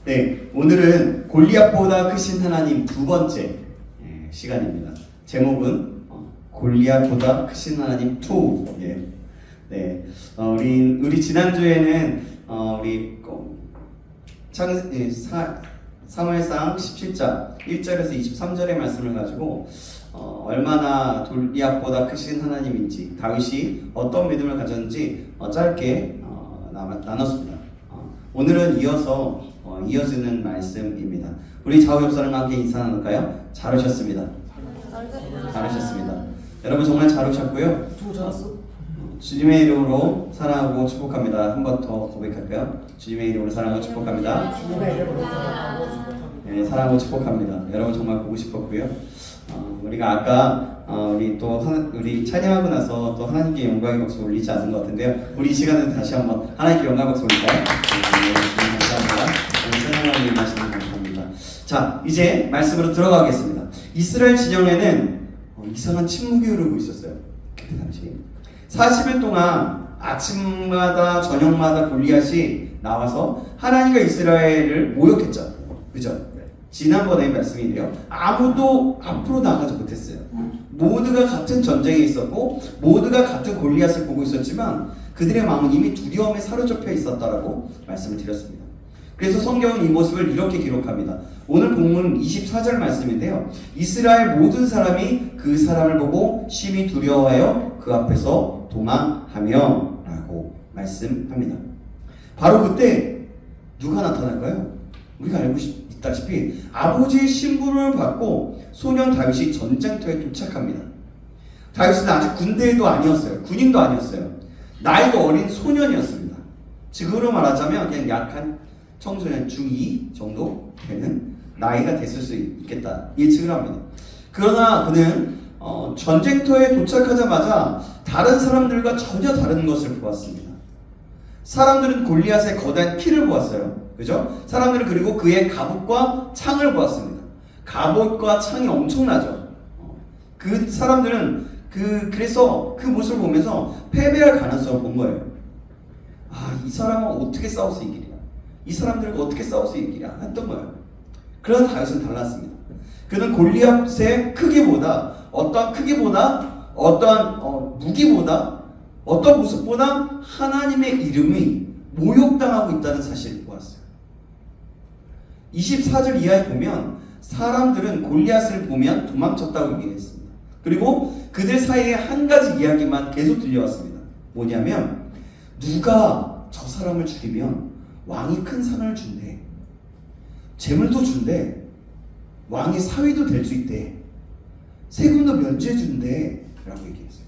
네, 오늘은 골리앗보다 크신 하나님 두 번째 시간입니다. 제목은 골리앗보다 크신 하나님 2. 네, 우리 지난주에는 우리 사무엘상 17장 1절에서 23절의 말씀을 가지고 얼마나 골리앗보다 크신 하나님인지, 다윗이 어떤 믿음을 가졌는지 짧게 나눴습니다. 오늘은 이어지는 말씀입니다. 우리 좌우 옆 사람과 함께 인사 나눌까요? 잘 오셨습니다. 여러분 정말 잘 오셨고요. 주님의 이름으로 사랑하고 축복합니다. 한 번 더 고백할까요? 주님의 이름으로 사랑하고 축복합니다. 네, 사랑하고 축복합니다. 여러분 정말 보고 싶었고요. 우리가 아까 우리 찬양하고 나서 또 하나님께 영광의 박수 올리지 않은 것 같은데요. 우리 이 시간에 다시 한번 하나님께 영광의 박수 올릴까요? 네, 감사합니다. 찬양하고 임하시는 감사합니다. 자, 이제 말씀으로 들어가겠습니다. 이스라엘 진영에는 이상한 침묵이 흐르고 있었어요. 그때 당시 40일 동안 아침마다 저녁마다 골리앗이 나와서 하나님과 이스라엘을 모욕했죠. 그죠? 지난번에 말씀인데요. 아무도 앞으로 나가지 못했어요. 모두가 같은 전쟁에 있었고 모두가 같은 골리앗을 보고 있었지만 그들의 마음은 이미 두려움에 사로잡혀 있었다라고 말씀을 드렸습니다. 그래서 성경은 이 모습을 이렇게 기록합니다. 오늘 본문 24절 말씀인데요. 이스라엘 모든 사람이 그 사람을 보고 심히 두려워하여 그 앞에서 도망하며 라고 말씀합니다. 바로 그때 누가 나타날까요? 우리가 알고 있다시피 아버지의 신부를 받고 소년 다윗이 전쟁터에 도착합니다. 다윗은 아직 군대도 아니었어요. 군인도 아니었어요. 나이가 어린 소년이었습니다. 지금으로 말하자면 그냥 약한 청소년 중2 정도 되는 나이가 됐을 수 있겠다 예측을 합니다. 그러나 그는 전쟁터에 도착하자마자 다른 사람들과 전혀 다른 것을 보았습니다. 사람들은 골리앗의 거대한 키를 보았어요. 그죠? 사람들은 그리고 그의 갑옷과 창을 보았습니다. 갑옷과 창이 엄청나죠. 그 사람들은 그래서 그 모습을 보면서 패배할 가능성을 본 거예요. 이 사람은 어떻게 싸워서 이기랴? 이 사람들과 어떻게 싸워서 이기랴? 했던 거예요. 그러나 다윗은 달랐습니다. 그는 골리앗의 크기보다 어떠한 무기보다 어떤 모습보다 하나님의 이름이 모욕당하고 있다는 사실을 보았어요. 24절 이하에 보면 사람들은 골리앗을 보면 도망쳤다고 얘기했습니다. 그리고 그들 사이에 한 가지 이야기만 계속 들려왔습니다. 뭐냐면 누가 저 사람을 죽이면 왕이 큰 상을 준대, 재물도 준대, 왕의 사위도 될 수 있대, 세금도 면제해 준대 라고 얘기했어요.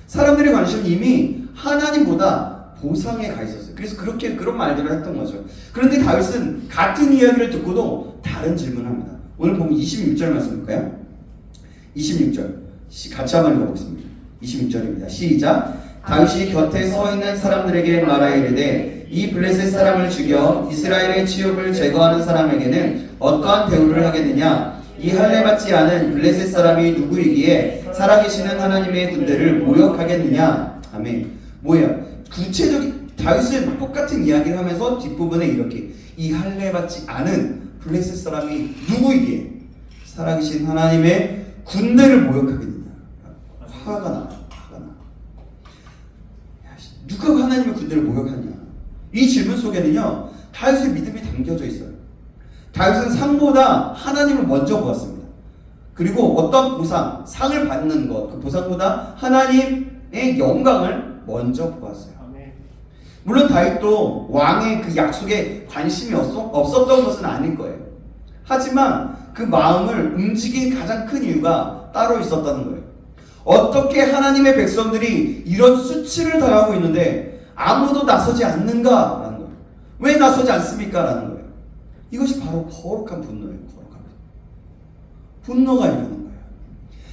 사람들의 관심은 이미 하나님보다 보상에 가 있었어요. 그래서 그런 말들을 했던 거죠. 그런데 다윗은 같은 이야기를 듣고도 다른 질문을 합니다. 오늘 보면 26절 말씀일까요? 26절 같이 한번 읽어보겠습니다. 26절입니다. 시작. 다윗이 곁에 서 있는 사람들에게 말하여 이르되 이 블레셋 사람을 죽여 이스라엘의 치욕을 제거하는 사람에게는 어떠한 대우를 하겠느냐? 이 할례 받지 않은 블레셋 사람이 누구이기에 살아계시는 하나님의 군대를 모욕하겠느냐? 아멘. 뭐야? 구체적인 다윗은 똑같은 이야기를 하면서 뒷부분에 이렇게 이 할례 받지 않은 블레셋 사람이 누구이기에 살아계신 하나님의 군대를 모욕하겠느냐? 화가 나. 누가 하나님의 군대를 모욕하냐? 이 질문 속에는요 다윗의 믿음이 담겨져 있어요. 다윗은 상보다 하나님을 먼저 보았습니다. 그리고 어떤 보상, 상을 받는 것, 그 보상보다 하나님의 영광을 먼저 보았어요. 물론 다윗도 왕의 그 약속에 관심이 없었던 것은 아닐 거예요. 하지만 그 마음을 움직인 가장 큰 이유가 따로 있었다는 거예요. 어떻게 하나님의 백성들이 이런 수치를 당하고 있는데 아무도 나서지 않는가라는 거예요. 왜 나서지 않습니까? 라는 거예요. 이것이 바로 거룩한 분노예요. 거룩한 분노가 일어나는 거예요.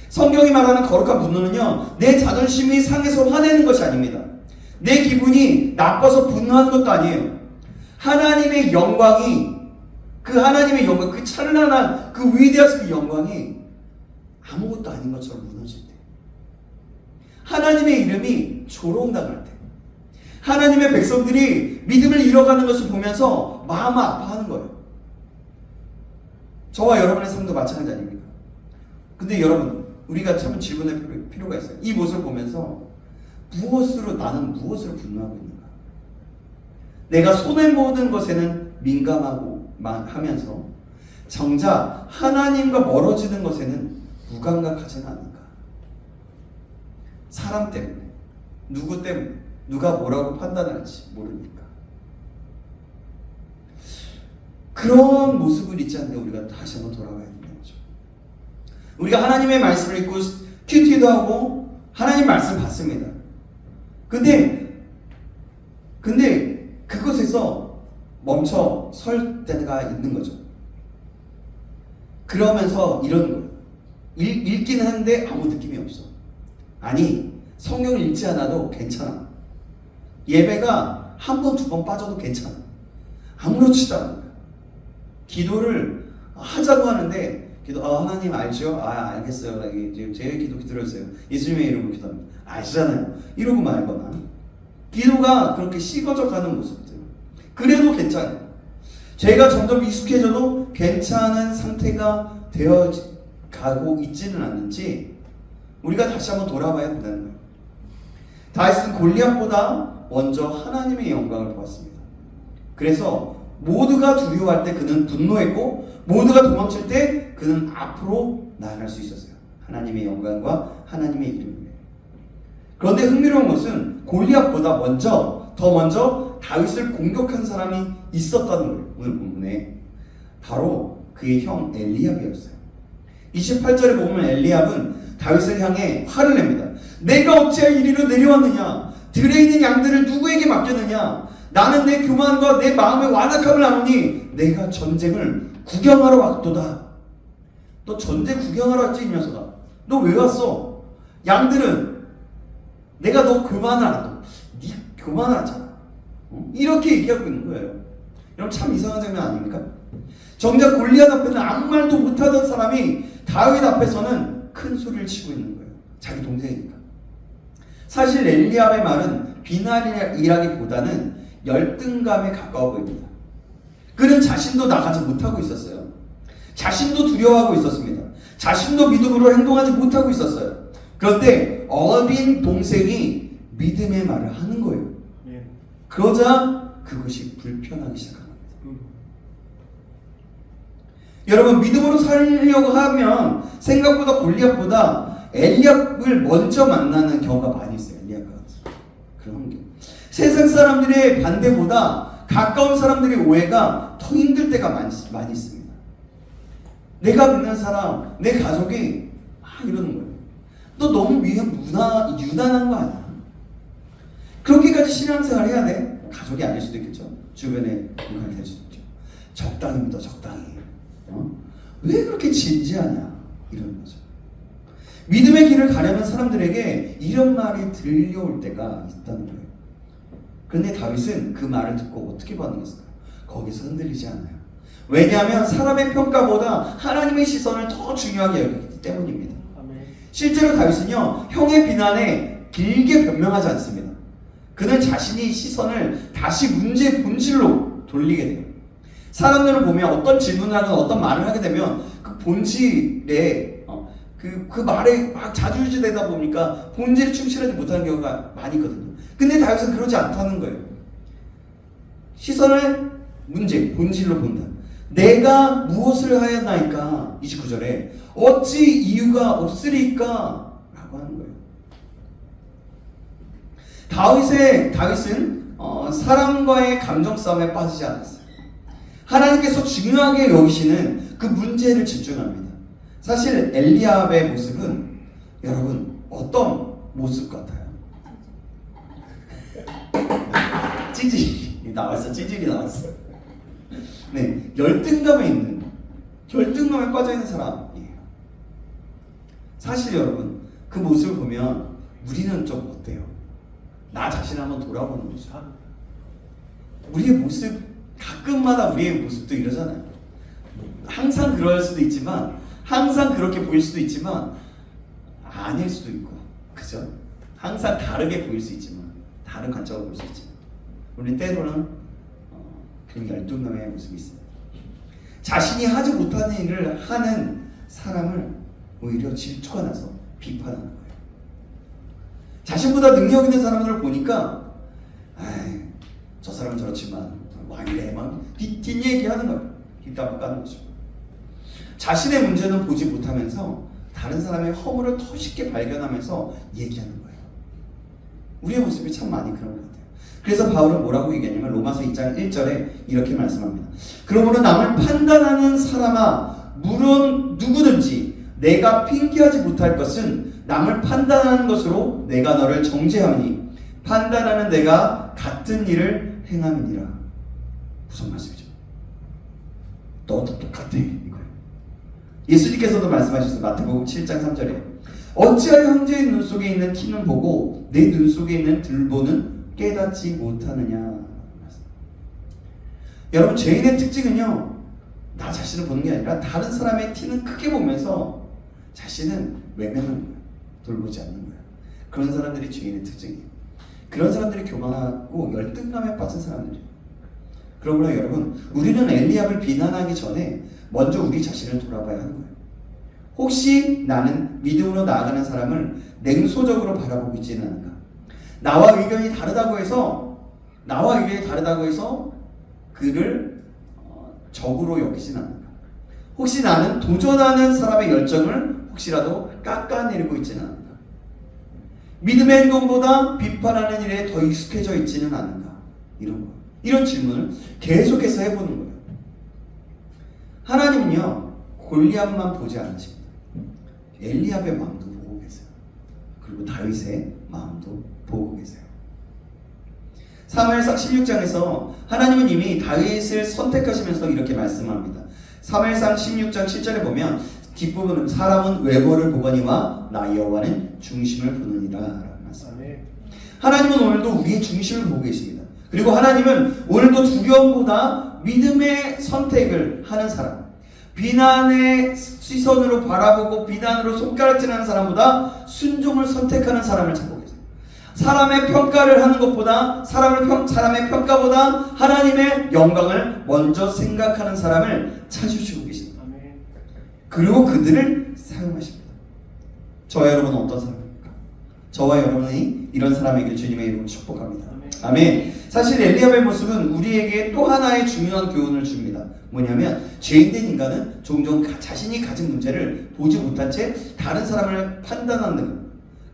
성경이 말하는 거룩한 분노는요 내 자존심이 상해서 화내는 것이 아닙니다. 내 기분이 나빠서 분노하는 것도 아니에요. 하나님의 영광이 그 찬란한 그 위대한 그 영광이 아무것도 아닌 것처럼 무너질 때, 하나님의 이름이 조롱당할 때, 하나님의 백성들이 믿음을 잃어가는 것을 보면서 마음 아파하는 거예요. 저와 여러분의 삶도 마찬가지 아닙니까? 근데 여러분, 우리가 참 질문할 필요가 있어요. 이 모습을 보면서 나는 무엇으로 분노하고 있는가? 내가 손해보는 것에는 민감하고 하면서 정작 하나님과 멀어지는 것에는 무감각하지는 않은가? 사람 때문에, 누구 때문에, 누가 뭐라고 판단할지 모르니까. 그런 모습을 잊지 않는데 우리가 다시 한번 돌아가야 되는 거죠. 우리가 하나님의 말씀을 읽고 큐티도 하고 하나님 말씀 받습니다. 근데 그것에서 멈춰 설 때가 있는 거죠. 그러면서 이런 거예요. 읽기는 하는데 아무 느낌이 없어. 아니, 성경을 읽지 않아도 괜찮아. 예배가 한 번, 두 번 빠져도 괜찮아. 아무렇지도 않아. 기도를 하자고 하는데 하나님 알죠? 알겠어요. 제 기도 들어주세요. 예수님의 이름으로 기도합니다. 아시잖아요. 이러고 말거나 기도가 그렇게 식어져 가는 모습들. 그래도 괜찮아요. 죄가 점점 익숙해져도 괜찮은 상태가 되어 가고 있지는 않는지 우리가 다시 한번 돌아봐야 된다는 거예요. 다윗은 골리앗보다 먼저 하나님의 영광을 보았습니다. 그래서 모두가 두려워할 때 그는 분노했고 모두가 도망칠 때 그는 앞으로 나아갈 수 있었어요. 하나님의 영광과 하나님의 이름을. 그런데 흥미로운 것은 골리앗보다 더 먼저 다윗을 공격한 사람이 있었다는 거예요. 오늘 본문에 바로 그의 형 엘리압이었어요. 28절에 보면 엘리압은 다윗을 향해 화를 냅니다. 내가 어찌하여 이리로 내려왔느냐? 들에 있는 양들을 누구에게 맡겼느냐? 나는 내 교만과 내 마음의 완악함을 아노니 내가 전쟁을 구경하러 왔도다. 너 전쟁 구경하러 왔지 이 녀석아? 너 왜 왔어? 양들은 내가 너 교만하라. 네 교만하잖아. 이렇게 얘기하고 있는 거예요. 여러분 참 이상한 장면 아닙니까? 정작 골리앗 앞에는 아무 말도 못하던 사람이 다윗 앞에서는 큰 소리를 치고 있는 거예요. 자기 동생이니까. 사실 엘리압의 말은 비난이라기보다는 열등감에 가까워 보입니다. 그는 자신도 나가지 못하고 있었어요. 자신도 두려워하고 있었습니다. 자신도 믿음으로 행동하지 못하고 있었어요. 그런데 어린 동생이 믿음의 말을 하는 거예요. 그러자 그것이 불편하기 시작합니다. 여러분 믿음으로 살려고 하면 생각보다 골리앗보다 엘리압을 먼저 만나는 경우가 많이 있어요. 엘리압과 같은 그런 게. 세상 사람들의 반대보다 가까운 사람들의 오해가 더 힘들 때가 많이 있습니다. 내가 믿는 사람, 내 가족이 이러는 거예요. 너 너무 유난한 거 아니야? 그렇게까지 신앙생활 해야 돼? 가족이 아닐 수도 있겠죠. 주변에 공간이 될 수도 있죠. 적당히 믿어, 적당히. 왜 그렇게 진지하냐? 이러는 거죠. 믿음의 길을 가려는 사람들에게 이런 말이 들려올 때가 있다는 거예요. 그런데 다윗은 그 말을 듣고 어떻게 반응했을까요? 거기서 흔들리지 않아요. 왜냐하면 사람의 평가보다 하나님의 시선을 더 중요하게 여기기 때문입니다. 실제로 다윗은요, 형의 비난에 길게 변명하지 않습니다. 그는 자신이 시선을 다시 문제의 본질로 돌리게 돼요. 사람들을 보면 어떤 질문을 하든 어떤 말을 하게 되면 그 본질에 그 말에 막 자주유지되다 보니까 본질에 충실하지 못하는 경우가 많이 있거든요. 근데 다윗은 그러지 않다는 거예요. 시선을 본질로 본다. 내가 무엇을 하였나이까? 29절에 어찌 이유가 없으리까? 라고 하는 거예요. 다윗은 사람과의 감정 싸움에 빠지지 않았어요. 하나님께서 중요하게 여기시는 그 문제를 집중합니다. 사실 엘리압의 모습은 여러분 어떤 모습 같아요? 찌질이 나왔어. 네, 열등감에 빠져있는 사람이에요. 사실 여러분 그 모습을 보면 우리는 좀 어때요? 나 자신 한번 돌아보는 거죠. 우리의 모습 가끔마다 우리의 모습도 이러잖아요. 항상 그럴 수도 있지만 항상 그렇게 보일 수도 있지만 아닐 수도 있고, 그죠? 항상 다르게 보일 수 있지만 다른 관점으로 볼 수 있지만 우리는 때로는 그런 열등감의 모습이 있습니다. 자신이 하지 못하는 일을 하는 사람을 오히려 질투가 나서 비판하는 거예요. 자신보다 능력 있는 사람들을 보니까 저 사람은 저렇지만 와 이래 막 뒷얘기하는 거예요. 뒷담화 까는 거죠. 자신의 문제는 보지 못하면서 다른 사람의 허물을 더 쉽게 발견하면서 얘기하는 거예요. 우리의 모습이 참 많이 그런 것 같아요. 그래서 바울은 뭐라고 얘기하냐면 로마서 2장 1절에 이렇게 말씀합니다. 그러므로 남을 판단하는 사람아 물론 누구든지 내가 핑계하지 못할 것은 남을 판단하는 것으로 내가 너를 정죄하니 판단하는 내가 같은 일을 행함이니라. 무슨 말씀이죠? 너도 똑같아 이거예요. 예수님께서도 말씀하셨어요. 마태복음 7장 3절에 어찌하여 형제의 눈 속에 있는 티는 보고 내 눈 속에 있는 들보는 깨닫지 못하느냐. 여러분 죄인의 특징은요 나 자신을 보는 게 아니라 다른 사람의 티는 크게 보면서 자신은 외면하는 거예요. 돌보지 않는 거예요. 그런 사람들이 죄인의 특징이에요. 그런 사람들이 교만하고 열등감에 빠진 사람들이에요. 그러므로 여러분 우리는 엘리압을 비난하기 전에 먼저 우리 자신을 돌아봐야 하는 거예요. 혹시 나는 믿음으로 나아가는 사람을 냉소적으로 바라보고 있지는 않은가? 나와 의견이 다르다고 해서 그를 적으로 여기진 않는가? 혹시 나는 도전하는 사람의 열정을 혹시라도 깎아내리고 있지는 않은가? 믿음의 행동보다 비판하는 일에 더 익숙해져 있지는 않은가? 이런 질문을 계속해서 해보는 거예요. 하나님은요 골리앗만 보지 않으십니다. 엘리압의 마음도 보고 계세요. 그리고 다윗의 마음도 보고 계세요. 사무엘상 16장에서 하나님은 이미 다윗을 선택하시면서 이렇게 말씀합니다. 사무엘상 16장 7절에 보면 뒷부분은 사람은 외모를 보거니와 나 여호와는 중심을 보느니라 라고 말씀합니다. 하나님은 오늘도 우리의 중심을 보고 계십니다. 그리고 하나님은 오늘도 두려움보다 믿음의 선택을 하는 사람, 비난의 시선으로 바라보고 비난으로 손가락질하는 사람보다 순종을 선택하는 사람을 찾고 계세요. 사람의 평가를 하는 것보다 사람의 평가보다 하나님의 영광을 먼저 생각하는 사람을 찾으시고 계십니다. 그리고 그들을 사용하십니다. 저와 여러분은 어떤 사람입니까? 저와 여러분이 이런 사람에게 주님의 이름으로 축복합니다. 아멘. 사실 엘리압의 모습은 우리에게 또 하나의 중요한 교훈을 줍니다. 뭐냐면 죄인된 인간은 종종 자신이 가진 문제를 보지 못한 채 다른 사람을 판단하는 것.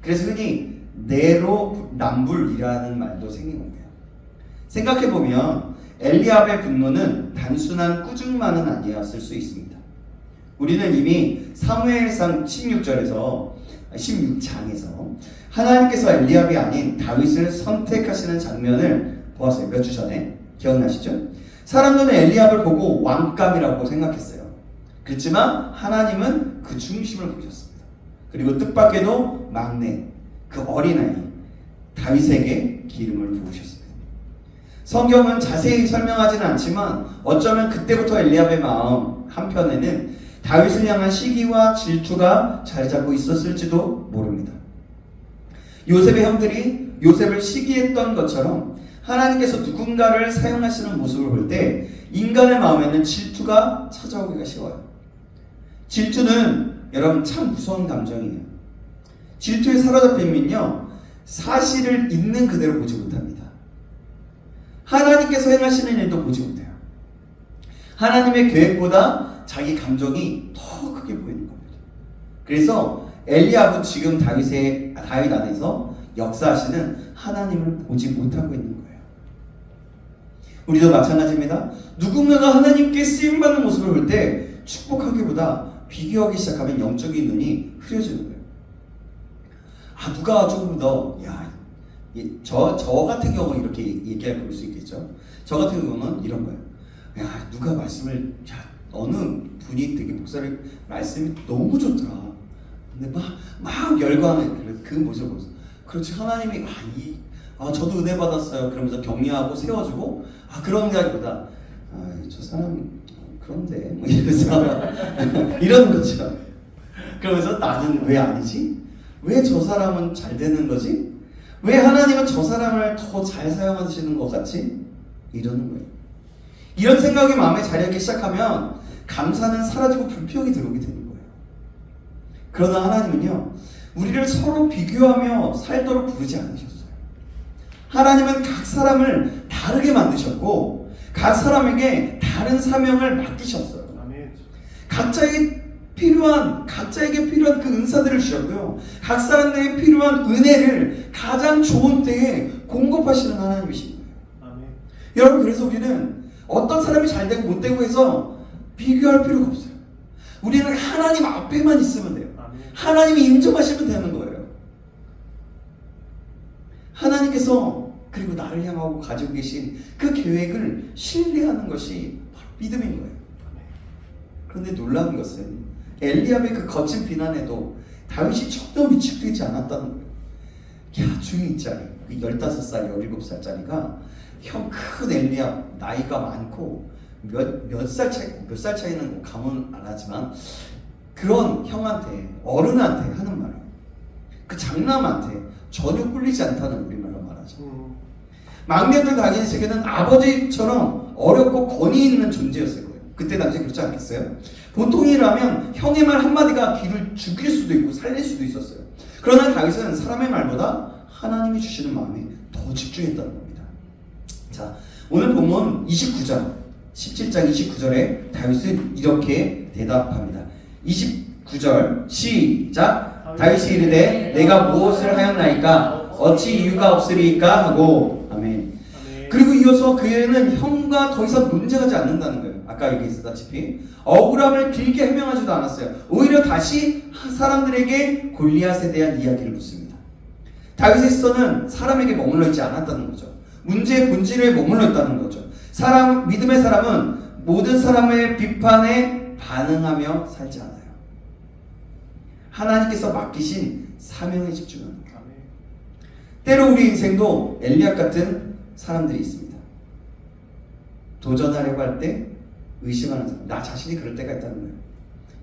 그래서 흔히 내로남불이라는 말도 생긴 겁니다. 생각해보면 엘리압의 분노는 단순한 꾸중만은 아니었을 수 있습니다. 우리는 이미 사무엘상 16장에서 하나님께서 엘리압이 아닌 다윗을 선택하시는 장면을 보았어요. 몇 주 전에 기억나시죠? 사람들은 엘리압을 보고 왕감이라고 생각했어요. 그렇지만 하나님은 그 중심을 보셨습니다. 그리고 뜻밖에도 막내 그 어린아이 다윗에게 기름을 부으셨습니다. 성경은 자세히 설명하지는 않지만 어쩌면 그때부터 엘리압의 마음 한편에는 다윗을 향한 시기와 질투가 자리 잡고 있었을지도 모릅니다. 요셉의 형들이 요셉을 시기했던 것처럼 하나님께서 누군가를 사용하시는 모습을 볼 때 인간의 마음에는 질투가 찾아오기가 쉬워요. 질투는 여러분 참 무서운 감정이에요. 질투에 사로잡히면요 사실을 있는 그대로 보지 못합니다. 하나님께서 행하시는 일도 보지 못해요. 하나님의 계획보다 자기 감정이 더 크게 보이는 겁니다. 그래서 엘리압은 지금 다윗 안에서 역사하시는 하나님을 보지 못하고 있는 거예요. 우리도 마찬가지입니다. 누군가가 하나님께 쓰임받는 모습을 볼 때 축복하기보다 비교하기 시작하면 영적인 눈이 흐려지는 거예요. 누가 조금 더, 저 같은 경우는 이렇게 얘기해 볼 수 있겠죠. 저 같은 경우는 이런 거예요. 누가 말씀을, 어느 분이 되게 말씀이 너무 좋더라. 근데 막 열광하는 그 모습을 보면서, 그렇지, 하나님이, 저도 은혜 받았어요. 그러면서 격려하고 세워주고, 그런 게 아니보다, 저 사람, 그런데, 이러면서, 이러는 거죠. 그러면서 나는 왜 아니지? 왜 저 사람은 잘 되는 거지? 왜 하나님은 저 사람을 더 잘 사용하시는 것 같지? 이러는 거예요. 이런 생각이 마음에 자리하기 시작하면 감사는 사라지고 불평이 들어오게 되는 거예요. 그러나 하나님은요, 우리를 서로 비교하며 살도록 부르지 않으셨어요. 하나님은 각 사람을 다르게 만드셨고 각 사람에게 다른 사명을 맡기셨어요. 각자에게 필요한 그 은사들을 주셨고요. 각 사람에게 필요한 은혜를 가장 좋은 때에 공급하시는 하나님이신 거예요. 아멘. 여러분, 그래서 우리는 어떤 사람이 잘 되고 못 되고 해서 비교할 필요가 없어요. 우리는 하나님 앞에만 있으면 돼요. 아멘. 하나님이 인정하시면 되는 거예요. 하나님께서 그리고 나를 향하고 가지고 계신 그 계획을 신뢰하는 것이 바로 믿음인 거예요. 그런데 놀라운 것은 엘리압의 그 거친 비난에도 다윗이 전혀 위축되지 않았다는 거예요. 야, 중이짜리, 15살, 17살짜리가 형 큰 엘리압, 나이가 많고 몇 살 차이는 감은 안 하지만 그런 형한테, 어른한테 하는 말이에요. 그 장남한테 전혀 꿀리지 않다는 우리말로 말하죠. 막내들 당시에는 아버지처럼 어렵고 권위 있는 존재였을 거예요. 그때 당시에 그렇지 않겠어요? 보통이라면 형의 말 한마디가 귀를 죽일 수도 있고 살릴 수도 있었어요. 그러나 다윗은 사람의 말보다 하나님이 주시는 마음에 더 집중했다는 겁니다. 자, 오늘 본문 29절, 17장 29절에 다윗은 이렇게 대답합니다. 29절 시작. 다윗이 이르되 내가 무엇을 하였나이까 어찌 이유가 없으리까 하고. 아멘. 그리고 이어서 그에는 형과 더 이상 논쟁하지 않는다는 거예요. 아까 얘기했다시피 억울함을 길게 해명하지도 않았어요. 오히려 다시 사람들에게 골리앗에 대한 이야기를 묻습니다. 다윗의 시선은 사람에게 머물러 있지 않았다는 거죠. 문제의 본질에 머물러 있다는 거죠. 믿음의 사람은 모든 사람의 비판에 반응하며 살지 않아요. 하나님께서 맡기신 사명에 집중하는 거예요. 때로 우리 인생도 엘리압 같은 사람들이 있습니다. 도전하려고 할 때 의심하는 사람, 나 자신이 그럴 때가 있다는 거예요.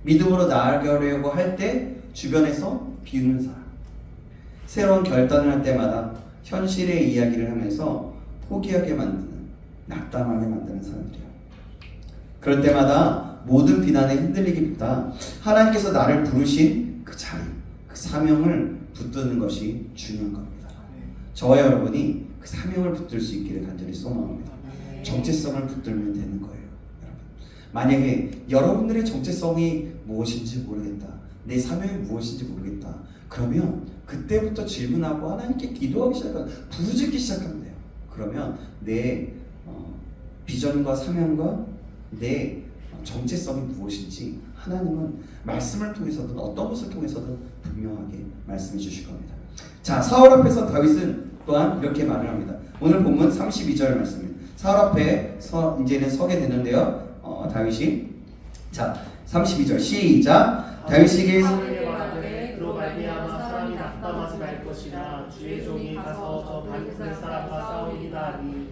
믿음으로 나아가려고 할 때 주변에서 비웃는 사람, 새로운 결단을 할 때마다 현실의 이야기를 하면서 포기하게 만드는, 낙담하게 만드는 사람들이에요. 그럴 때마다 모든 비난에 흔들리기보다 하나님께서 나를 부르신 그 자리, 그 사명을 붙드는 것이 중요한 겁니다. 저와 여러분이 그 사명을 붙들 수 있기를 간절히 소망합니다. 정체성을 붙들면 되는 거예요. 여러분, 만약에 여러분들의 정체성이 무엇인지 모르겠다, 내 사명이 무엇인지 모르겠다, 그러면 그때부터 질문하고 하나님께 기도하기 시작하면, 부르짖기 시작하면 돼요. 그러면 내 비전과 사명과 내 정체성이 무엇인지 하나님은 말씀을 통해서든 어떤 것을 통해서든 분명하게 말씀해 주실 겁니다. 자, 사울 앞에서 다윗은 또한 이렇게 말을 합니다. 오늘 본문 32절 말씀입니다. 사울 앞에 이제는 서게 되는데요. 다윗이, 자, 32절 시작. 다윗에게 그로 말미암아 사람이 낙담하지 말 것이라 주의 종이 가서 저 다윗의 사람과 싸우리다 하니.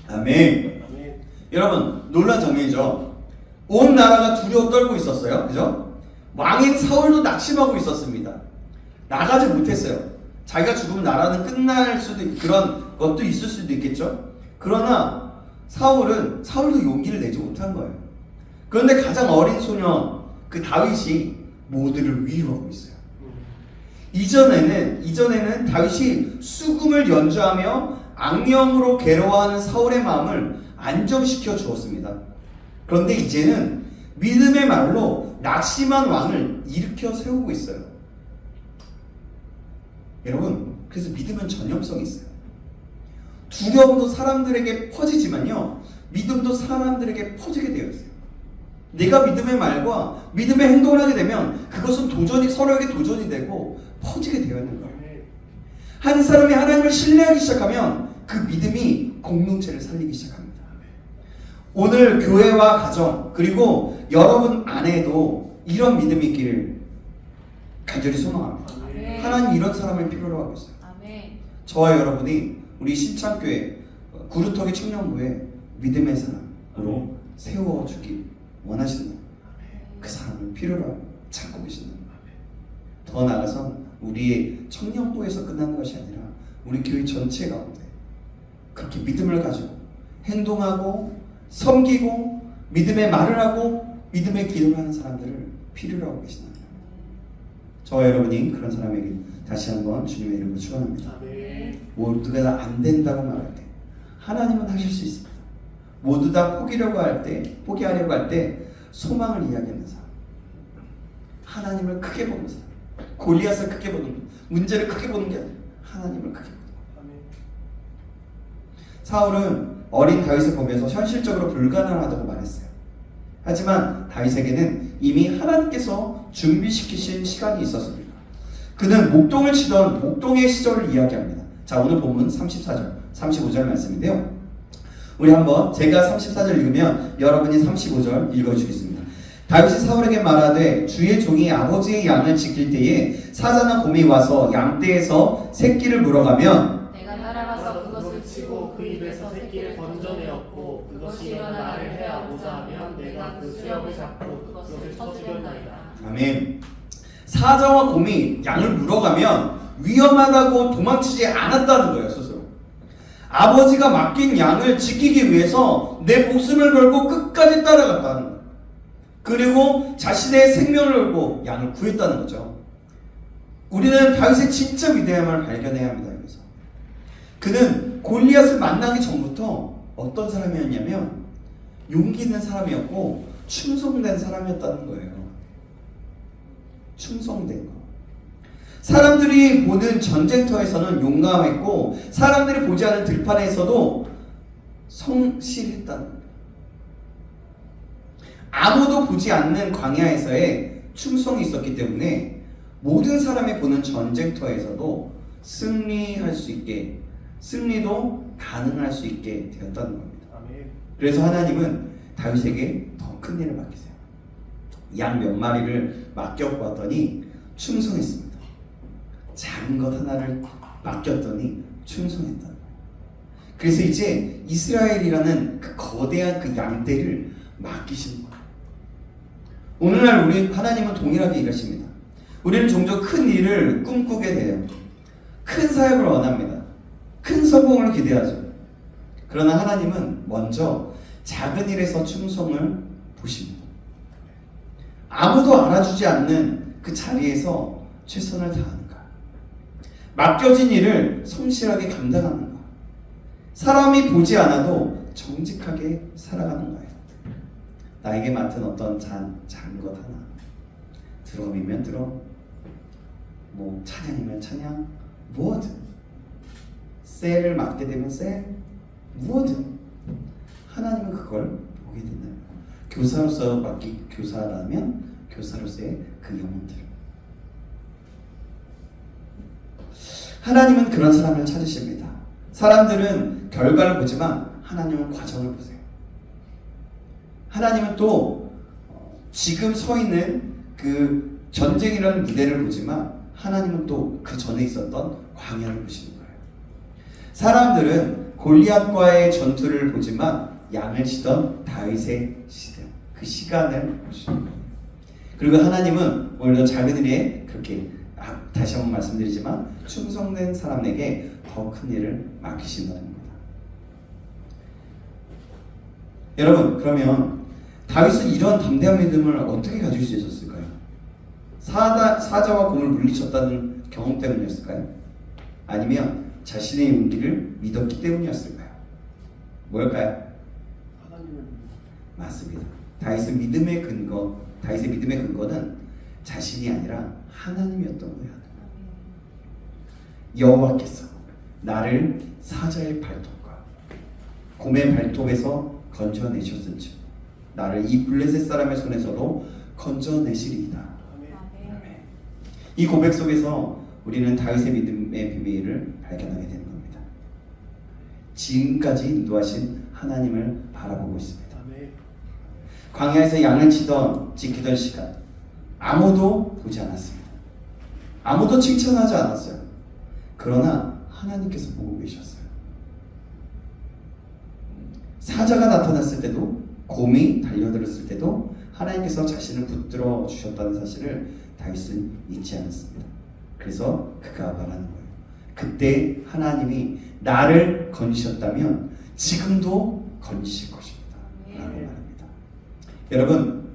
아멘. 아멘. 여러분, 놀란 장면이죠. 온 나라가 두려워 떨고 있었어요. 그죠? 왕인 사울도 낙심하고 있었습니다. 나가지 못했어요. 자기가 죽으면 나라는 끝날 수도 그런 것도 있을 수도 있겠죠. 그러나 사울도 용기를 내지 못한 거예요. 그런데 가장 어린 소년 그 다윗이 모두를 위로하고 있어요. 이전에는 다윗이 수금을 연주하며 악령으로 괴로워하는 사울의 마음을 안정시켜 주었습니다. 그런데 이제는 믿음의 말로 낙심한 왕을 일으켜 세우고 있어요. 여러분, 그래서 믿음은 전염성이 있어요. 두려움도 사람들에게 퍼지지만요, 믿음도 사람들에게 퍼지게 되어 있어요. 내가 믿음의 말과 믿음의 행동을 하게 되면 그것은 서로에게 도전이 되고 퍼지게 되어 있는 거예요. 한 사람이 하나님을 신뢰하기 시작하면 그 믿음이 공동체를 살리기 시작합니다. 오늘 교회와 가정, 그리고 여러분 안에도 이런 믿음이 있기를 간절히 소망합니다. 하나님 이런 사람을 필요로 하고 있어요. 저와 여러분이 우리 신창교회 구루터기 청년부에 믿음의 사람으로 세워주기 원하시는 그 사람을 필요로 하고 찾고 계시는, 더 나아가서 우리의 청년부에서 끝나는 것이 아니라 우리 교회 전체 가운데 그렇게 믿음을 가지고 행동하고 섬기고 믿음의 말을 하고 믿음의 기도를 하는 사람들을 필요로 하고 계시나요? 저와 여러분이 그런 사람에게 다시 한번 주님의 이름으로 축원합니다. 아멘. 모두가 다 안 된다고 말할 때 하나님은 하실 수 있습니다. 모두 다 포기하려고 할 때 소망을 이야기하는 사람, 하나님을 크게 보는 사람, 골리앗을 크게 보는, 문제를 크게 보는 게 아니라 하나님을 크게 보는 거예요. 아멘. 사울은 어린 다윗을 보면서 현실적으로 불가능하다고 말했어요. 하지만 다윗에게는 이미 하나님께서 준비시키신 시간이 있었습니다. 그는 목동을 치던 목동의 시절을 이야기합니다. 자, 오늘 본문 34절, 35절 말씀인데요. 우리 한번 제가 34절 읽으면 여러분이 35절 읽어주겠습니다. 다윗이 사울에게 말하되 주의 종이 아버지의 양을 지킬 때에 사자나 곰이 와서 양떼에서 새끼를 물어가면 내가 따라가서 그것을 치고 그 입에서 새끼를 건져내었고 그것이 일어나 나를 해하고자 하면 내가 그 수염을 잡고 그것을 쳐 죽였나이다. 아멘. 사자와 곰이 양을 물어가면 위험하다고 도망치지 않았다는 거예요, 스스로. 아버지가 맡긴 양을 지키기 위해서 내 목숨을 걸고 끝까지 따라갔다는 거예요. 그리고 자신의 생명을 걸고 양을 구했다는 거죠. 우리는 다윗의 진짜 위대함을 발견해야 합니다. 여기서 그는 골리앗을 만나기 전부터 어떤 사람이었냐면 용기 있는 사람이었고 충성된 사람이었다는 거예요. 충성된 거. 사람들이 보는 전쟁터에서는 용감했고 사람들이 보지 않는 들판에서도 성실했다는 거예요. 아무도 보지 않는 광야에서의 충성이 있었기 때문에 모든 사람이 보는 전쟁터에서도 승리할 수 있게, 승리도 가능할 수 있게 되었다는 겁니다. 아멘. 그래서 하나님은 다윗에게 더 큰 일을 맡기세요. 양 몇 마리를 맡겨보았더니 충성했습니다. 작은 것 하나를 맡겼더니 충성했다는 거예요. 그래서 이제 이스라엘이라는 그 거대한 그 양떼를 맡기신 거예요. 오늘날 우리 하나님은 동일하게 일하십니다. 우리는 종종 큰 일을 꿈꾸게 돼요. 큰 사역을 원합니다. 큰 성공을 기대하죠. 그러나 하나님은 먼저 작은 일에서 충성을 보십니다. 아무도 알아주지 않는 그 자리에서 최선을 다하는 것, 맡겨진 일을 성실하게 감당하는 것, 사람이 보지 않아도 정직하게 살아가는 거예요. 나에게 맡은 어떤 작은 것 하나, 드럼이면 드럼, 뭐 찬양이면 찬양, 무엇든 셀을 맡게 되면 셀, 무엇든 하나님은 그걸 보게 된다. 교사로서 교사라면 교사로서의 그 영혼들. 하나님은 그런 사람을 찾으십니다. 사람들은 결과를 보지만 하나님은 과정을 보세요. 하나님은 또 지금 서 있는 그 전쟁이라는 무대를 보지만 하나님은 또 그 전에 있었던 광야를 보시는 거예요. 사람들은 골리앗과의 전투를 보지만 양을 치던 다윗의 시대, 그 시간을 보시는 거예요. 그리고 하나님은 오히려 작은 일에 그렇게 다시 한번 말씀드리지만 충성된 사람에게 더 큰 일을 맡기신다는 겁니다. 여러분, 그러면 다윗은 이런 담대한 믿음을 어떻게 가질 수 있었을까요? 사자와 곰을 물리쳤다는 경험 때문이었을까요? 아니면 자신의 용기를 믿었기 때문이었을까요? 뭘까요? 하나님을 맞습니다. 다윗의 믿음의 근거는 자신이 아니라 하나님이었던 거예요. 여호와께서 나를 사자의 발톱과 곰의 발톱에서 건져내셨은즉 나를 이 블레셋 사람의 손에서도 건져내시리이다. 아멘. 이 고백 속에서 우리는 다윗의 믿음의 비밀을 발견하게 되는 겁니다. 지금까지 인도하신 하나님을 바라보고 있습니다. 아멘. 광야에서 양을 지키던 시간 아무도 보지 않았습니다. 아무도 칭찬하지 않았어요. 그러나 하나님께서 보고 계셨어요. 사자가 나타났을 때도 곰이 달려들었을 때도 하나님께서 자신을 붙들어 주셨다는 사실을 다윗은 잊지 않았습니다. 그래서 그가 말하는 거예요. 그때 하나님이 나를 건지셨다면 지금도 건지실 것입니다. 라고 말합니다. 여러분,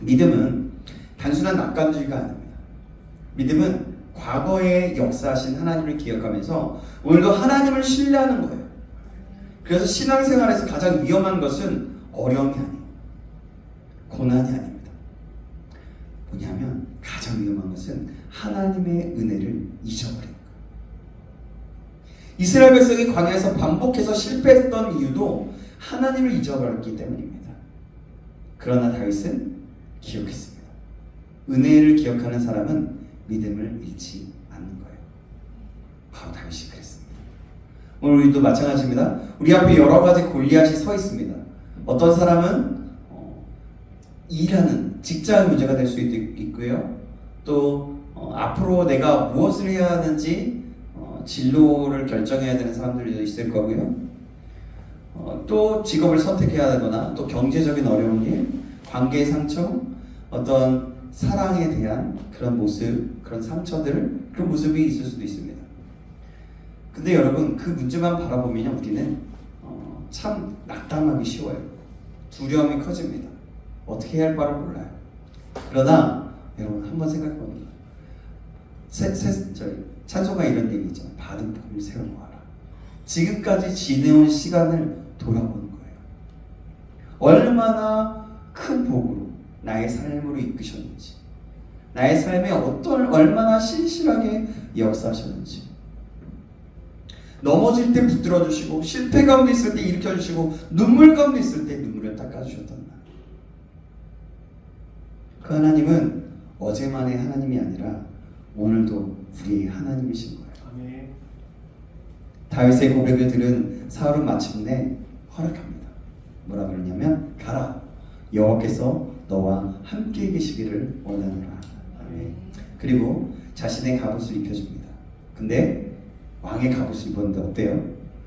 믿음은 단순한 낙관주의가 아닙니다. 믿음은 과거에 역사하신 하나님을 기억하면서 오늘도 하나님을 신뢰하는 거예요. 그래서 신앙생활에서 가장 위험한 것은 어려움이 아니에요. 고난이 아닙니다. 뭐냐면 가장 위험한 것은 하나님의 은혜를 잊어버리는 거예요. 이스라엘 백성이 광야에서 반복해서 실패했던 이유도 하나님을 잊어버렸기 때문입니다. 그러나 다윗은 기억했습니다. 은혜를 기억하는 사람은 믿음을 잃지 않는 거예요. 바로 다윗이 그랬습니다. 오늘 우리도 마찬가지입니다. 우리 앞에 여러 가지 골리앗이 서 있습니다. 어떤 사람은 일하는 직장 문제가 될 수도 있고요. 또 앞으로 내가 무엇을 해야 하는지 진로를 결정해야 되는 사람들도 있을 거고요. 또 직업을 선택해야 하거나 또 경제적인 어려운 일, 관계의 상처, 어떤 사랑에 대한 그런 모습, 그런 상처들, 그런 모습이 있을 수도 있습니다. 근데 여러분, 그 문제만 바라보면 우리는 참 낙담하기 쉬워요. 두려움이 커집니다. 어떻게 해야 할 바를 몰라요. 그러나 여러분 한번 생각해 봅니다. 찬송가 이런 얘기 있잖아요. 받은 복을 세워놓아라. 지금까지 지내온 시간을 돌아보는 거예요. 얼마나 큰 복으로 나의 삶으로 이끄셨는지, 나의 삶에 얼마나 신실하게 역사하셨는지, 넘어질 때 붙들어 주시고, 실패 가운데 있을 때 일으켜 주시고, 눈물 가운데 있을 때 눈물을 닦아 주셨단 말이에요. 그 하나님은 어제만의 하나님이 아니라 오늘도 우리의 하나님이신 거예요. 아멘. 다윗의 고백을 들은 사울은 마침내 허락합니다. 뭐라 그러냐면 가라, 여호와께서 너와 함께 계시기를 원하노라. 아멘. 그리고 자신의 갑옷을 입혀줍니다. 근데 왕의 갑옷을 입었는데 어때요?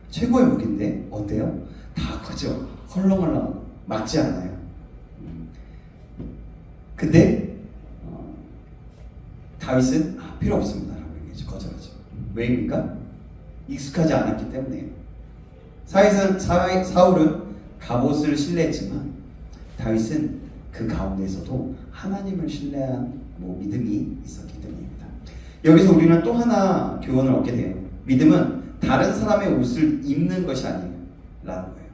최고의 무기인데 어때요? 다 커져, 헐렁헐렁, 맞지 않아요. 근데 다윗은 필요 없습니다 라고 얘기하죠. 거절하죠. 왜입니까? 익숙하지 않았기 때문에요. 사울은 갑옷을 신뢰했지만 다윗은 그 가운데서도 하나님을 신뢰한 믿음이 있었기 때문입니다. 여기서 우리는 또 하나 교훈을 얻게 돼요. 믿음은 다른 사람의 옷을 입는 것이 아니에요 라는 거예요.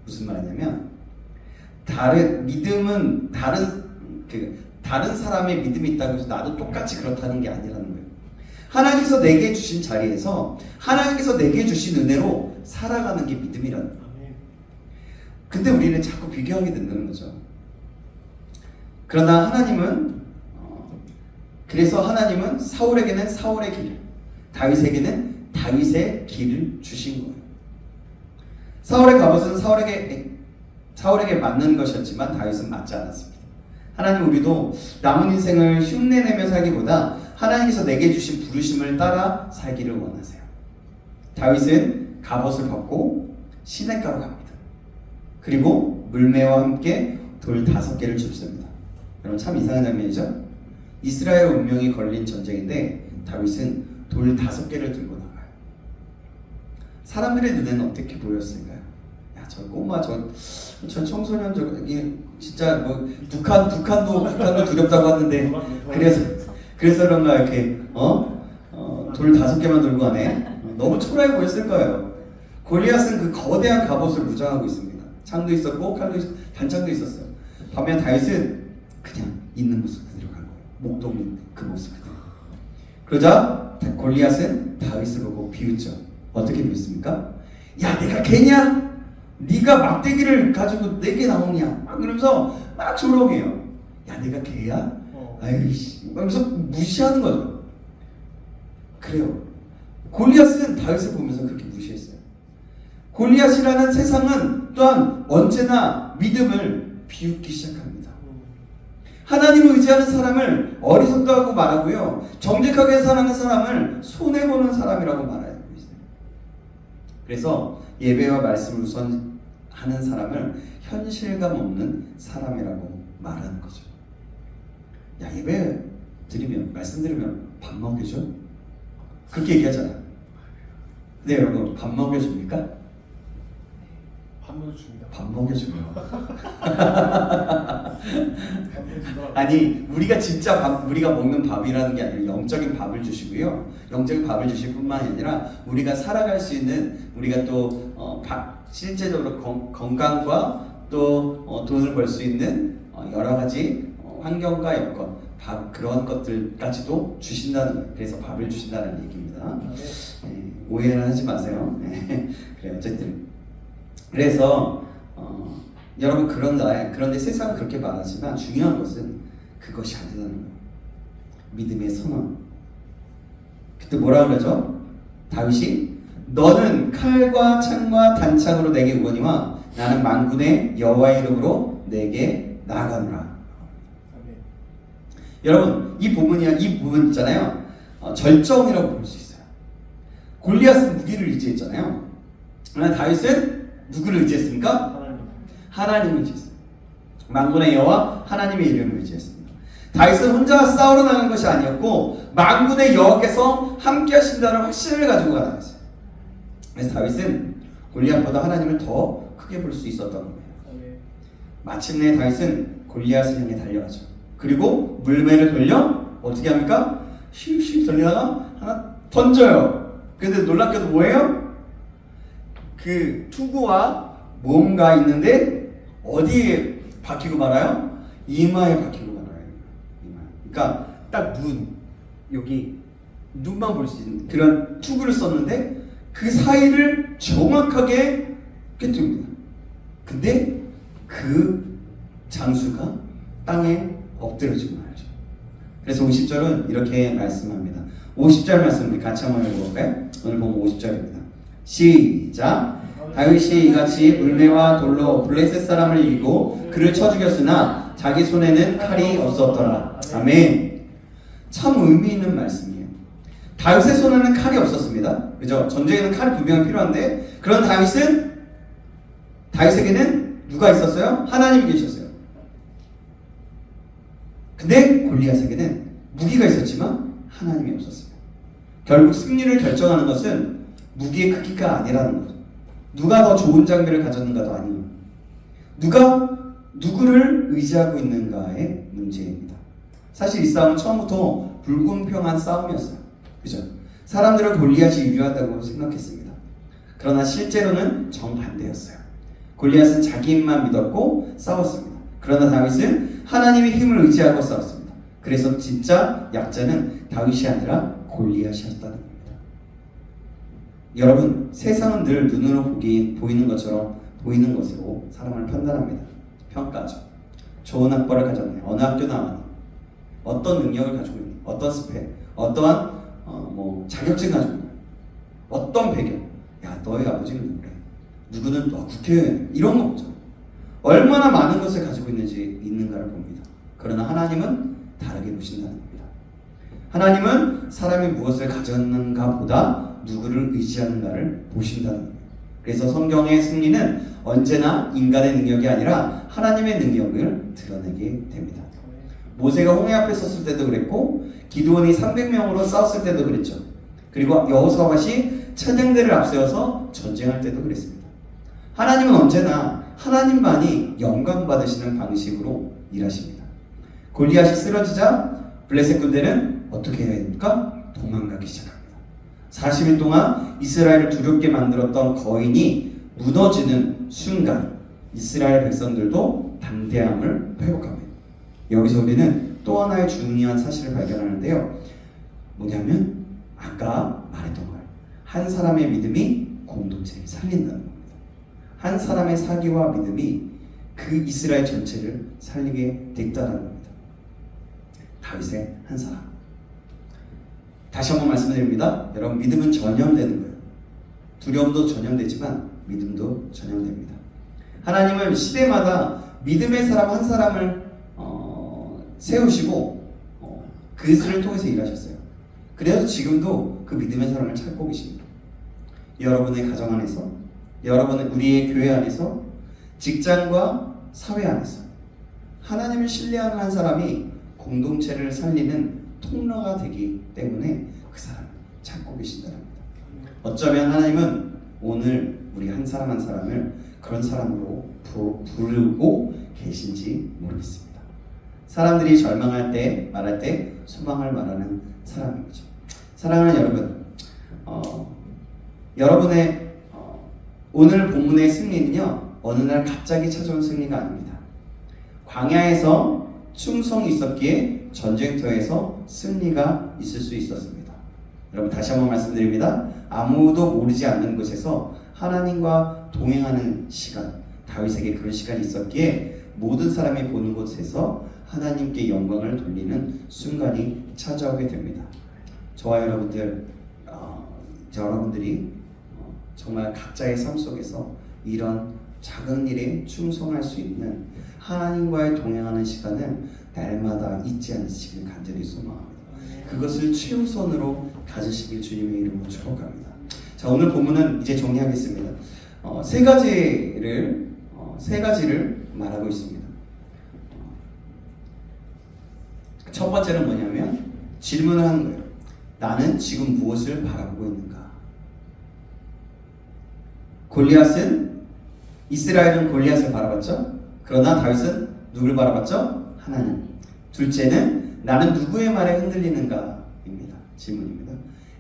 무슨 말이냐면 믿음은 다른 사람의 믿음이 있다고 해서 나도 똑같이 그렇다는 게 아니라는 거예요. 하나님께서 내게 주신 자리에서 하나님께서 내게 주신 은혜로 살아가는 게 믿음이라는 거예요. 근데 우리는 자꾸 비교하게 된다는 거죠. 그러나 그래서 하나님은 사울에게는 사울의 길, 다윗에게는 다윗의 길을 주신 거예요. 사울의 갑옷은 사울에게 맞는 것이었지만 다윗은 맞지 않았습니다. 하나님, 우리도 남은 인생을 흉내내며 살기보다 하나님께서 내게 주신 부르심을 따라 살기를 원하세요. 다윗은 갑옷을 벗고 시냇가로 갑니다. 그리고 물매와 함께 돌 5개를 줍습니다. 여러분, 참 이상한 장면이죠? 이스라엘 운명이 걸린 전쟁인데 다윗은 돌 5개를 들고 나가요. 사람들의 눈에는 어떻게 보였을까요? 야, 저 꼬마, 저 청소년, 이게 진짜 북한도 두렵다고 하는데 그래서 그런가 이렇게 돌 5개만 들고 가네. 너무 초라해 보였을 거예요. 골리앗은 그 거대한 갑옷을 무장하고 있습니다. 창도 있었고 칼도 단창도 있었어요. 반면 다윗은 그냥 있는 모습 그대로 간 거예요. 목동 그 모습 그대로. 그러자 골리앗은 다윗을 보고 비웃죠. 어떻게 비웃습니까? 야, 내가 개냐? 네가 막대기를 가지고 내게 나오냐? 막 그러면서 막 조롱해요. 야, 내가 개야? 아이씨, 그러면서 무시하는 거죠. 그래요. 골리앗은 다윗을 보면서 그렇게 무시했어요. 골리앗이라는 세상은 또한 언제나 믿음을 비웃기 시작합니다. 하나님을 의지하는 사람을 어리석다고 말하고요, 정직하게 사는 사람을 손해보는 사람이라고 말하고 있어요. 그래서 예배와 말씀을 우선하는 사람을 현실감 없는 사람이라고 말하는 거죠. 야, 예배 드리면, 말씀 드리면 밥 먹이죠? 그렇게 얘기하잖아요. 근데 여러분 밥 먹여줍니까? 밥 먹여줍니다. 밥 먹여줘요. 밥 먹여주더라고요. 아니 우리가 진짜 우리가 먹는 밥이라는 게 아니라 영적인 밥을 주시고요. 영적인 밥을 주실 뿐만이 아니라 우리가 살아갈 수 있는 우리가 또 실제적으로 건강과 또 돈을 벌 수 있는 여러 가지 환경과 여건, 그런 것들까지도 주신다는 거예요. 그래서 밥을 주신다는 얘기입니다. 네, 오해는 하지 마세요. 네, 그래 어쨌든 그래서 여러분 그런데 세상은 그렇게 말하지만 중요한 것은 그것이 아니라는 거예요. 믿음의 선언. 그때 뭐라 그러죠? 다윗이 너는 칼과 창과 단창으로 내게 오거니와 나는 만군의 여호와의 이름으로 내게 나아가노라. 아멘. 여러분 이 부분 있잖아요. 절정이라고 볼 수 있어요. 골리앗은 무기를 의지했잖아요. 그러나 다윗은 누구를 의지했습니까? 하나님을 의지했습니다. 만군의 여호와 하나님의 이름을 의지했습니다. 다윗은 혼자 싸우러 나간 것이 아니었고 만군의 여호와께서 함께 하신다는 확신을 가지고 나갔어요. 그래서 다윗은 골리앗보다 하나님을 더 크게 볼 수 있었던 거예요. 마침내 다윗은 골리앗을 향해 달려가죠. 그리고 물매를 돌려 어떻게 합니까? 슉슉 돌리다가 하나 던져요. 근데 놀랍게도 뭐예요? 그 투구와 뭔가 있는데 어디에 박히고 말아요? 이마에 박히고 말아요. 이마. 그러니까 딱 여기 눈만 볼 수 있는 그런 투구를 썼는데 그 사이를 정확하게 꿰뚫습니다. 근데 그 장수가 땅에 엎드려지고 말죠. 그래서 50절은 이렇게 말씀합니다. 50절 말씀 우리 같이 한번 읽어볼까요? 오늘 보면 50절입니다. 시작. 다윗이 이같이 물매와 돌로 블레셋 사람을 이기고 그를 쳐 죽였으나 자기 손에는 칼이 없었더라. 아멘. 참 의미 있는 말씀이에요. 다윗의 손에는 칼이 없었습니다. 그죠? 전쟁에는 칼이 분명히 필요한데 그런 다윗에게는 누가 있었어요? 하나님이 계셨어요. 근데 골리앗에게는 무기가 있었지만 하나님이 없었어요. 결국 승리를 결정하는 것은 무기의 크기가 아니라는 거죠. 누가 더 좋은 장비를 가졌는가도 아니고 누가 누구를 의지하고 있는가의 문제입니다. 사실 이 싸움은 처음부터 불공평한 싸움이었어요. 그죠? 사람들은 골리앗이 유리하다고 생각했습니다. 그러나 실제로는 정반대였어요. 골리앗은 자기 힘만 믿었고 싸웠습니다. 그러나 다윗은 하나님의 힘을 의지하고 싸웠습니다. 그래서 진짜 약자는 다윗이 아니라 골리앗이었다는 겁니다. 여러분, 세상은 늘 눈으로 보이는 것처럼 보이는 것으로 사람을 판단합니다. 평가죠. 좋은 학벌을 가졌네. 어느 학교 나왔니? 어떤 능력을 가지고 있니? 어떤 스펙? 어떠한 자격증 가지고 있니? 어떤 배경? 야, 너희 아버지는 누구래? 누구는 국회의원? 이런 거 보죠. 얼마나 많은 것을 가지고 있는가를 봅니다. 그러나 하나님은 다르게 보신다는 겁니다. 하나님은 사람이 무엇을 가졌는가 보다 누구를 의지하는가를 보신다는 겁니다. 그래서 성경의 승리는 언제나 인간의 능력이 아니라 하나님의 능력을 드러내게 됩니다. 모세가 홍해 앞에 섰을 때도 그랬고 기드온이 300명으로 싸웠을 때도 그랬죠. 그리고 여호사밧이 찬양대를 앞세워서 전쟁할 때도 그랬습니다. 하나님은 언제나 하나님만이 영광 받으시는 방식으로 일하십니다. 골리앗이 쓰러지자 블레셋 군대는 어떻게 해야 됩니까? 도망가기 시작합니다. 40일 동안 이스라엘을 두렵게 만들었던 거인이 무너지는 순간 이스라엘 백성들도 담대함을 회복합니다. 여기서 우리는 또 하나의 중요한 사실을 발견하는데요. 뭐냐면 아까 말했던 거예요. 한 사람의 믿음이 공동체를 살린다는 겁니다. 한 사람의 사기와 믿음이 그 이스라엘 전체를 살리게 됐다는 겁니다. 다윗의 한 사람. 다시 한번 말씀드립니다. 여러분, 믿음은 전염되는 거예요. 두려움도 전염되지만 믿음도 전염됩니다. 하나님은 시대마다 믿음의 사람 한 사람을 세우시고 그들을 통해서 일하셨어요. 그래서 지금도 그 믿음의 사람을 찾고 계십니다. 여러분의 가정 안에서, 우리의 교회 안에서, 직장과 사회 안에서 하나님을 신뢰하는 한 사람이 공동체를 살리는 통로가 되기 때문에 그 사람을 찾고 계신다는 겁니다. 어쩌면 하나님은 오늘 우리 한 사람 한 사람을 그런 사람으로 부르고 계신지 모르겠습니다. 사람들이 절망할 때, 말할 때 소망을 말하는 사람이죠. 사랑하는 여러분, 여러분의 오늘 본문의 승리는요, 어느 날 갑자기 찾아온 승리가 아닙니다. 광야에서 충성이 있었기에 전쟁터에서 승리가 있을 수 있었습니다. 여러분 다시 한번 말씀드립니다. 아무도 모르지 않는 곳에서 하나님과 동행하는 시간, 다윗에게 그런 시간이 있었기에 모든 사람이 보는 곳에서 하나님께 영광을 돌리는 순간이 찾아오게 됩니다. 저와 여러분들이 정말 각자의 삶 속에서 이런 작은 일에 충성할 수 있는 하나님과의 동행하는 시간을 날마다 잊지 않으시길 간절히 소망합니다. 그것을 최우선으로 가지시길 주님의 이름으로 축복합니다. 자, 오늘 본문은 이제 정리하겠습니다. 세 가지를 말하고 있습니다. 첫 번째는 뭐냐면 질문을 하는 거예요. 나는 지금 무엇을 바라보고 있는가? 이스라엘은 골리앗을 바라봤죠. 그러나 다윗은 누굴 바라봤죠? 하나님. 둘째는 나는 누구의 말에 흔들리는가입니다. 질문입니다.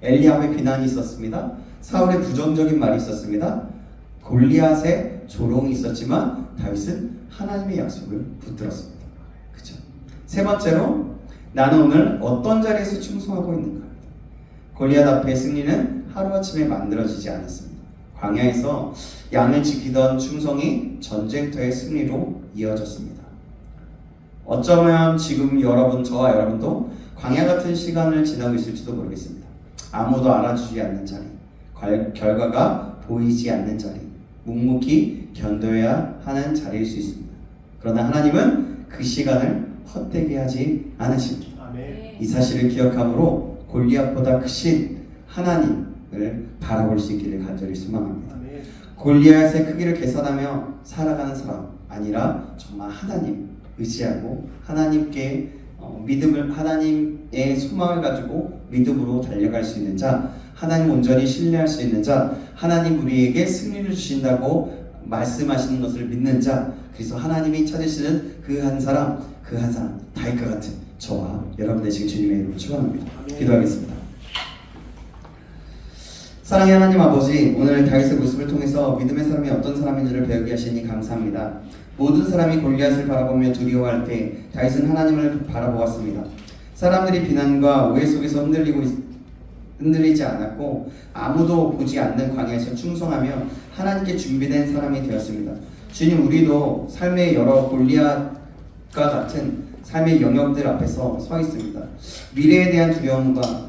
엘리압의 비난이 있었습니다. 사울의 부정적인 말이 있었습니다. 골리앗의 조롱이 있었지만 다윗은 하나님의 약속을 붙들었습니다. 그렇죠? 세 번째로 나는 오늘 어떤 자리에서 충성하고 있는가? 골리앗 앞의 승리는 하루아침에 만들어지지 않았습니다. 광야에서 양을 지키던 충성이 전쟁터의 승리로 이어졌습니다. 어쩌면 지금 저와 여러분도 광야 같은 시간을 지나고 있을지도 모르겠습니다. 아무도 알아주지 않는 자리, 결과가 보이지 않는 자리, 묵묵히 견뎌야 하는 자리일 수 있습니다. 그러나 하나님은 그 시간을 헛되게 하지 않으십니다. 아멘. 이 사실을 기억함으로 골리앗보다 크신 하나님을 바라볼 수 있기를 간절히 소망합니다. 아멘. 골리앗의 크기를 계산하며 살아가는 사람 아니라 정말 하나님 의지하고 하나님께 하나님의 소망을 가지고 믿음으로 달려갈 수 있는 자, 하나님 온전히 신뢰할 수 있는 자, 하나님 우리에게 승리를 주신다고 말씀하시는 것을 믿는 자, 그래서 하나님이 찾으시는 그 한 사람 다윗과 같은 저와 여러분 되시길 주님의 이름으로 축원합니다. 기도하겠습니다. 사랑의 하나님 아버지, 오늘 다윗의 모습을 통해서 믿음의 사람이 어떤 사람인지를 배우게 하시니 감사합니다. 모든 사람이 골리앗을 바라보며 두려워할 때 다윗은 하나님을 바라보았습니다. 사람들이 비난과 오해 속에서 흔들리지 않았고 아무도 보지 않는 광야에서 충성하며 하나님께 준비된 사람이 되었습니다. 주님, 우리도 삶의 여러 골리앗과 같은 삶의 영역들 앞에서 서 있습니다. 미래에 대한 두려움과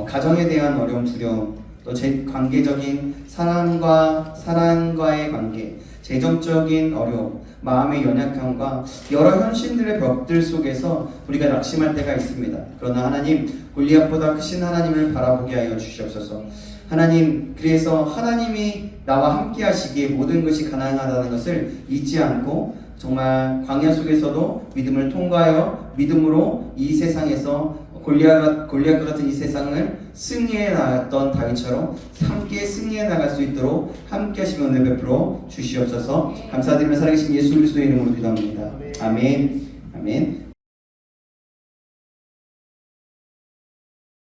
가정에 대한 어려움, 두려움, 또 제 관계적인 사람과의 관계, 재정적인 어려움, 마음의 연약함과 여러 현실들의 벽들 속에서 우리가 낙심할 때가 있습니다. 그러나 하나님, 골리앗보다 크신 하나님을 바라보게 하여 주시옵소서. 하나님, 그래서 하나님이 나와 함께 하시기에 모든 것이 가능하다는 것을 잊지 않고 정말 광야 속에서도 믿음을 통과하여 믿음으로 이 세상에서 골리앗과 같은 이 세상을 승리해 나갔던 다윗처럼 함께 승리해 나갈 수 있도록 함께 하시며 은혜 베풀어 주시옵소서. 감사드리며 살아계신 예수 그리스도의 이름으로 기도합니다. 아멘. 아멘.